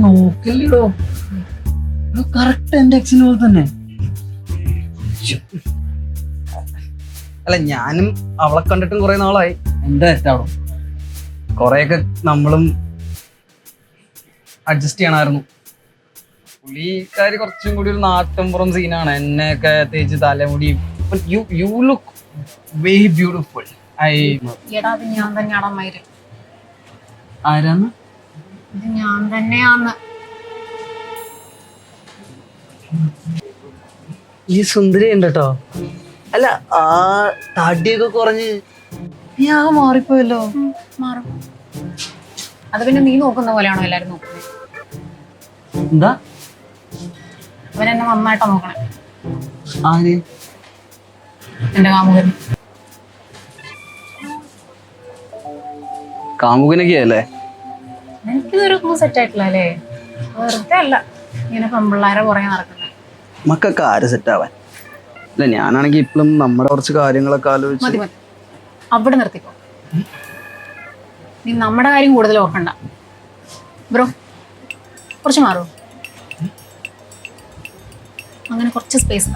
നോക്കില്ലടോ, correct എന്റെ എക്സിന് പോലെ തന്നെ. അല്ല, ഞാനും അവളെ കണ്ടിട്ടും കുറെ നാളായി. എന്താ തെറ്റാണോ? കൊറേയൊക്കെ നമ്മളും അഡ്ജസ്റ്റ് ചെയ്യണമായിരുന്നു. പുള്ളിക്കാരി കുറച്ചും കൂടി ഒരു നാട്ടിൻപുറം സീനാണ്. എന്നെയൊക്കെ തേച്ച് തലമുടി. You look very beautiful. ഞാൻ തന്നെയാണോ മയില്? ആരാന്ന്? ഇത് ഞാൻ തന്നെയാന്ന്. ഈ സുന്ദരി ഉണ്ട് കേട്ടോ. അല്ല, ആ തടിയൊക്കെ കുറഞ്ഞ് നീ ആകെ മാറിപ്പോയല്ലോ. മാറും. അത് പിന്നെ നീ നോക്കുന്ന പോലെയാണോ എല്ലാരും നോക്കുന്നത്? എന്താ അവനെന്നെ നന്നായിട്ടാ നോക്കണേ. ആര്? എന്റെ കാമുകൻ. കാമുകനൊക്കെ അല്ലേ? എനിക്കിതൊരു സെറ്റ് ആയിട്ടില്ല അല്ലേ? വെറുതെ അല്ല ഇങ്ങനെ പെമ്പിള്ളാരെ പുറകെ നടക്കുന്നത്. മക്കൊക്കെ ആര് സെറ്റ് ആവാൻ? അല്ല, ഞാനാണെങ്കിൽ ഇപ്പോഴും നമ്മുടെ കുറച്ച് കാര്യങ്ങളൊക്കെ ആലോചിച്ച്. മതി മതി, അവിടെ നിർത്തിക്കോ. നീ നമ്മുടെ കാര്യം കൂടുതൽ ഓർക്കണ്ട ബ്രോ. കുറച്ച് മാറൂ, അങ്ങനെ കുറച്ച് സ്പേസ്.